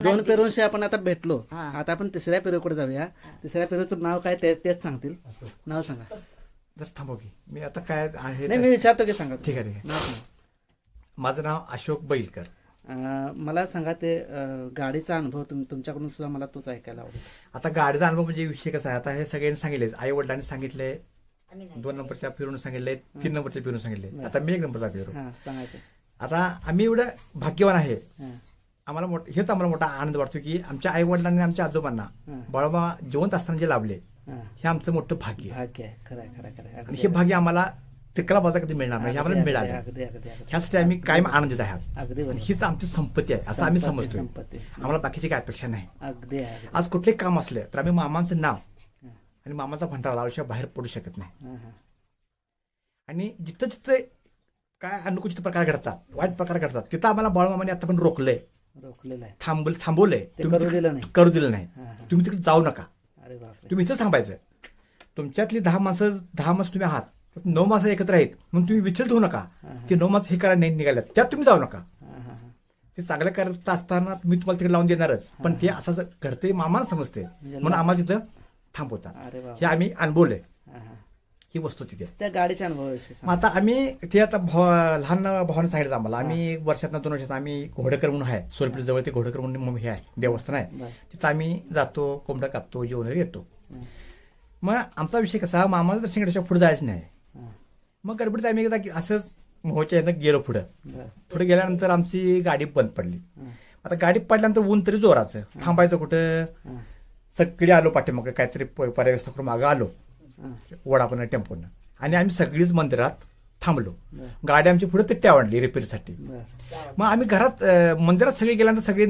2 पेरूंशी आपण आता भेटलो. हा. आता आपण तिसऱ्या पेरूकडे जाऊया. तिसऱ्या पेरूचं नाव काय तेच सांगतील. नाव सांगा. जर थांबव की मी आता काय आहे नाही, मी विचारतो की सांगा. ठीक आहे. नाव सांगा. माझं नाव अशोक बैलकर. मला सांगा ते गाडीचा अनुभव तुमच्याकडून सुद्धा मला तोच ऐकायला आवडेल. आता गाडीचा अनुभव म्हणजे विषय कसा आहे, आता हे सगळ्यांनी सांगितले, आई वडिलांनी सांगितले, 2 नंबरच्या फिरून सांगितले, 3 नंबरच्या फिरून सांगितले, आता मी 1 नंबरचा फिरू. हा, सांगायचं. आता आम्ही एवढं भाग्यवान आहे, हा, आम्हाला हेच आम्हाला मोठा आनंद वाटतो की आमच्या आई वडिलांनी आमच्या आजोबांना हा. बाळोबा जिवंत असताना जे लाभले हा. हे आमचं मोठं भाग्य आहे. भाग्य आहे. खरं आहे, खरं आहे, खरं आहे. आणि अगदी हे भाग्य आम्हाला तिकला बाजा कधी मिळणार नाही, हे आम्हाला अगदी, मिळालं. अगदी, अगदी, अगदी. ह्यासाठी आम्ही कायम आनंदित आहात. अगदी आणि बरोबर. हीच आमची संपत्ती आहे असं आम्ही संपत्ती, समजतोय. संपत्ती. आम्हाला बाकीची काय अपेक्षा नाही. अगदी आहे, अगदी. आज कुठले काम असलं तर आम्ही मामांचं नाव हा, आणि मामाचा भंडारा लावल्याशिवाय बाहेर पडू शकत नाही. हा, हा. आणि जिथं जिथं काय अनुचित प्रकार घडतात, वाईट प्रकार घडतात, तिथं आम्हाला बाळमामाने आता पण रोखलंय, रोखलेलं आहे. थांबवलंय. ते तुम्ही करू दिलं नाही. करू दिलं नाही. हा, हा. तुम्ही तिकडे जाऊ नका, अरे बापरे. तुम्ही इथंच थांबायचं. तुमच्यातली 10 माणसं तुम्ही आहात, 9 माणसं एकत्र आहेत म्हणून तुम्ही विचलित होऊ नका. हा, हा. ते 9 माणसं हे करायला नाही निघाल्यात त्यात तुम्ही जाऊ नका. हा, हा, हा. ते चांगलं करत असताना मी तुम्हाला तिकडे लावून देणारच, पण ते असं घडते मामाला समजते म्हणून आम्हाला तिथं थांबवतात. अरे हे बापरे. आम्ही अनुभवलंय, हा, हा. ही वस्तू तिथे. त्या गाडीच्या अनुभवाविषयी मग सांगा. आता आम्ही ते आता लहान भावानं सांगितलं आम्हाला, आम्ही वर्षातनं 2 वर्षात आम्ही घोडेकर म्हणून आहे सोलपेठ जवळ, ते घोडेकर म्हणून हे आहे देवस्थान आहे, बरं. तिथं आम्ही जातो, कोंबडा कापतो, जेवण येतो. हं. मग आमचा विषय कसा, मामाला दर्शन घेण्याशिवाय पुढे जायचं नाही. हा, मग गडबडीत आम्ही एकदा असंच मोहच्या यानं गेलो पुढं. बरं. पुढे गेल्यानंतर आमची गाडी बंद पडली. हा, आता गाडी पडल्यानंतर ऊन तरी जोराचं, थांबायचं कुठं. हा, सगळी आलो पाठी, मग काहीतरी पर्यवस्था करून मागं आलो हा. वडापण टेम्पोनं, आणि आम्ही सगळीच मंदिरात थांबलो. बरं. गाडी आमची पुढे तिट्ट्या वाढली रिपेअरसाठी. बरं. मग आम्ही घरात मंदिरात सगळे गेल्यानंतर सगळे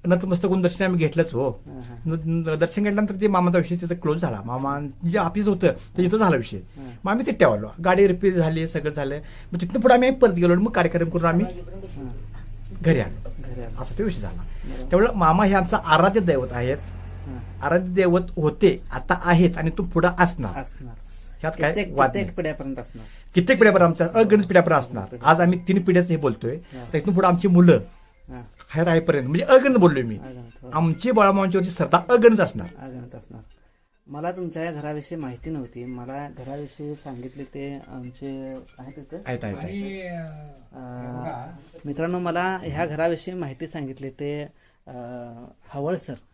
नतमस्तक होऊन दर्शन आम्ही घेतलंच हो. हा, हा. दर्शन घेतल्यानंतर ते मामाचा विषय तिथं क्लोज झाला. मामा जे ऑफिस होतं ते तिथं झाला विषय. हा. मग आम्ही तिट्ट्या वाढलो, गाडी रिपेअर झाली, सगळं झालं. मग तिथनं पुढे आम्ही परत गेलो, मग कार्यक्रम करून आम्ही हा. घरी आलो. घरी आलो. असा तो विषय झाला. बरं. त्यामुळे मामा हे आमचं आराध्य दैवत आहेत. हा. आराध्य दैवत होते, आता आहेत, आणि तू पुढे असणार. असणार. ह्यात काय वाद नाही. कित्येक पिढ्यापर्यंत असणार. कित्येक पिढ्यापर्यंत आमच्या अगणित पिढ्यापर्यंत असणार. आज आम्ही 3 पिढ्याच हे बोलतोय, हा. तर इथून पुढे आमची मुलं हा. हयात आहेपर्यंत म्हणजे अगणित बोललोय मी. अगणित, हो. आमची बाळामामांच्यावरची श्रद्धा अगणित असणार. अगणित असणार. मला तुमच्या या घराविषयी माहिती नव्हती. मला घराविषयी सांगितले ते आमचे आहेत तिथं. आहेत. मित्रांनो, मला ह्या घराविषयी माहिती सांगितली ते हवळ सर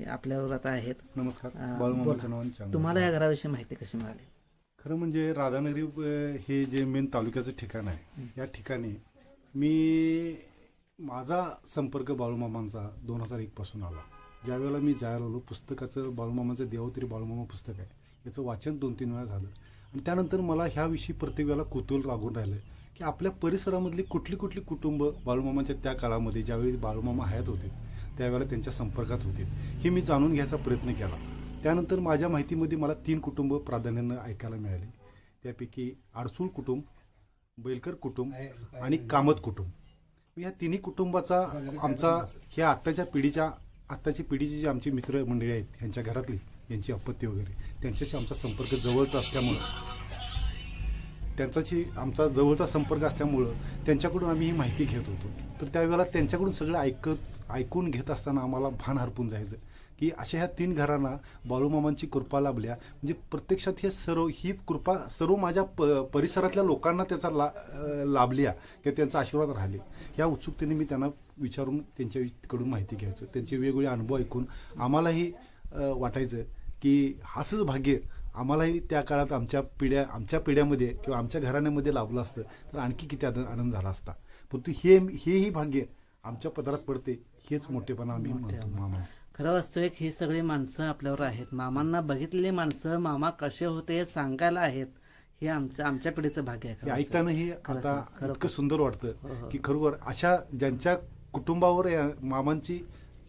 आपल्यावर आता आहेत. नमस्कार. बोला. बाळूमामाच्या नावाने चॅनल. तुम्हाला या घराविषयी माहिती कशी मिळाली? खरं म्हणजे राधानगरी हे जे मेन तालुक्याचं ठिकाण आहे, या ठिकाणी मी माझा संपर्क बाळूमामांचा 2001 पासून आला. ज्यावेळेला मी जायला आलो, पुस्तकाचं बाळूमामाचं देवतरी बाळूमामा पुस्तक आहे, याचं वाचन 2-3 वेळा झालं. आणि त्यानंतर मला ह्याविषयी प्रत्येक वेळेला कुतूहल लागून राहिलं की आपल्या परिसरामधली कुठली कुठली कुटुंब बाळूमामाच्या त्या काळामध्ये ज्यावेळी बाळूमामा हयात होते त्यावेळेला त्यांच्या संपर्कात होते, हे मी जाणून घ्यायचा प्रयत्न केला. त्यानंतर माझ्या माहितीमध्ये मला 3 कुटुंब प्राधान्यानं ऐकायला मिळाली. त्यापैकी आडसूळ कुटुंब, बैलकर कुटुंब आणि कामत कुटुंब. या तिन्ही कुटुंबाचा आमचा ह्या आत्ताची पिढीची जी आमची मित्रमंडळी आहेत, ह्यांच्या घरातली, यांची अपत्य वगैरे, त्यांच्याशी आमचा संपर्क जवळचा असल्यामुळं आमचा संपर्क असल्यामुळं त्यांच्याकडून आम्ही ही माहिती घेत होतो. तर त्यावेळेला त्यांच्याकडून सगळं ऐकून घेत असताना आम्हाला भान हरपून जायचं की अशा ह्या 3 घरांना बाळूमामांची कृपा लाभल्या, म्हणजे प्रत्यक्षात ही कृपा सर्व माझ्या परिसरातल्या लोकांना त्याचा लाभल्या किंवा त्यांचा आशीर्वाद राहिले. या उत्सुकतेने मी त्यांना विचारून त्यांच्याकडून माहिती घ्यायचो. त्यांचे वेगवेगळे अनुभव ऐकून आम्हालाही वाटायचं की असंच भाग्य आम्हालाही त्या काळात आमच्या पिढ्यामध्ये किंवा आमच्या घराण्यामध्ये लाभलं असतं तर आणखी किती आनंद झाला असता. परंतु हेही भाग्य आमच्या पदरात पडते, हेच मोठेपणा आम्ही म्हणतो मामाचं. खरं वास्तविक ही सगळी माणसं आपल्यावर आहेत. मामांना बघितलेली माणसं, मामा कसे होते हे सांगायला आहेत. हे आमच्या पिढीचं भाग्य आहे. हे ऐकतानाही आता खरं. इतकं सुंदर हो, वाटतं हो. की खरोखर अशा ज्यांच्या कुटुंबावर या मामांची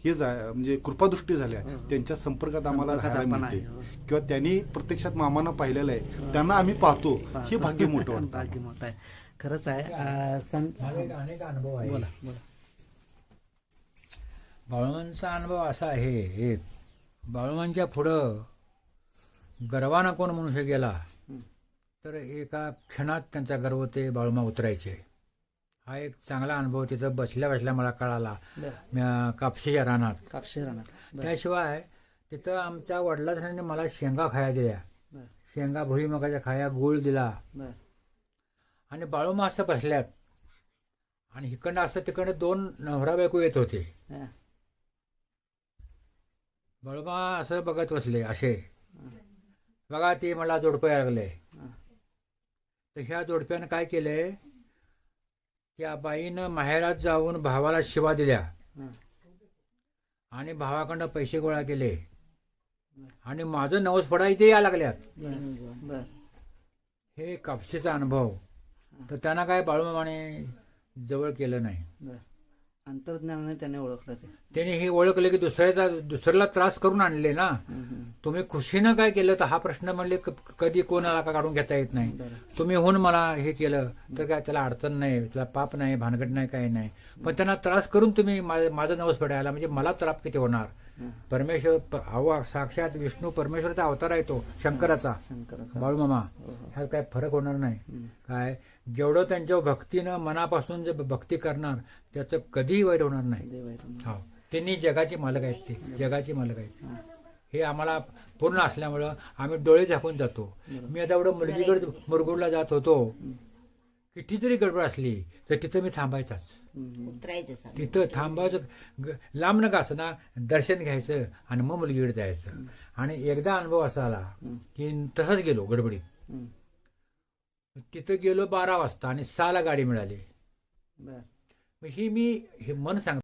म्हणजे कृपादृष्टी झाल्या, त्यांच्या संपर्कात आम्हाला राहायला आपण मिळते आहे, हो. किंवा त्यांनी प्रत्यक्षात मामांना पाहिलेलं आहे, त्यांना आम्ही पाहतो, हे भाग्य मोठं वाटतं. भाग्य मोठं आहे. खरंच आहे. अनेक अनुभव आहे. बोला बोला. बाळूमांचा अनुभव असा आहे, एक बाळूमांच्या पुढं गर्वानं कोण मनुष्य गेला तर एका क्षणात त्यांचा गर्व ते बाळूमा उतरायचे. हा एक चांगला अनुभव तिथं बसल्या बसल्या मला कळाला बर कापशीच्या रानात. कापशी राहणार. बर त्याशिवाय तिथं आमच्या वडिलांनी मला शेंगा खाया दिल्या, बर शेंगा भुईमुगाच्या खाया, गुळ दिला. बर आणि बाळूमा असं बसल्यात आणि इकडनं असं तिकडनं 2 नवरा बायको येत होते. हा. बाळूमा असं बघत बसले असे, बघा ते मला जोडपं लागले. हा. तर ह्या जोडप्यानं काय केलंय, त्या बाईनं माहेरात जाऊन भावाला शिवा दिल्या हा. आणि भावाकडनं पैसे गोळा केले आणि माझं नवस पडा इथे यायला लागल्यात. बर बर हे कापशीचा अनुभव. तर त्यांना काय बाळूमामाने जवळ केलं नाही. बर अंतर्ज्ञानाने त्याने ओळखलं ते. त्याने हे ओळखलं की दुसऱ्याला त्रास करून आणले ना. तुम्ही खुशीनं काय केलं तर हा प्रश्न म्हणले कधी कोणाला का काढून घेता येत नाही. बरं तुम्ही होऊन मला हे केलं तर काय त्याला अडचण नाही, त्याला पाप नाही, भानगड नाही, काही नाही. पण त्यांना त्रास करून तुम्ही माझा नवस पडायला म्हणजे मला त्राप किती होणार. परमेश्वर साक्षात विष्णू परमेश्वराचा अवतार आहे तो शंकराचा शंकराचा. बाळूमामा. ह्यात काय फरक होणार नाही. काय जेवढं त्यांच्या भक्तीनं मनापासून जे भक्ती करणार त्याचं कधीही वाईट होणार नाही. देव आहे तुम्ही. हो, त्यांनी जगाची मालक आहेत, ते जगाची मालक आहेत. हे आम्हाला पूर्ण असल्यामुळं आम्ही डोळे झाकून जातो. मी आता एवढं मुलगीकडे मुरगुडला जात होतो, किती जरी गडबड असली तर तिथं मी थांबायचाच. तिथं थांबायचं, लांब नका असं ना, दर्शन घ्यायचं आणि मग मुलगीकडे जायचं. आणि एकदा अनुभव असा आला की तसंच गेलो गडबडीत. तिथं गेलो 12 वाजता आणि 6ला गाडी मिळाली. बर ही मी हे मन सांगतो.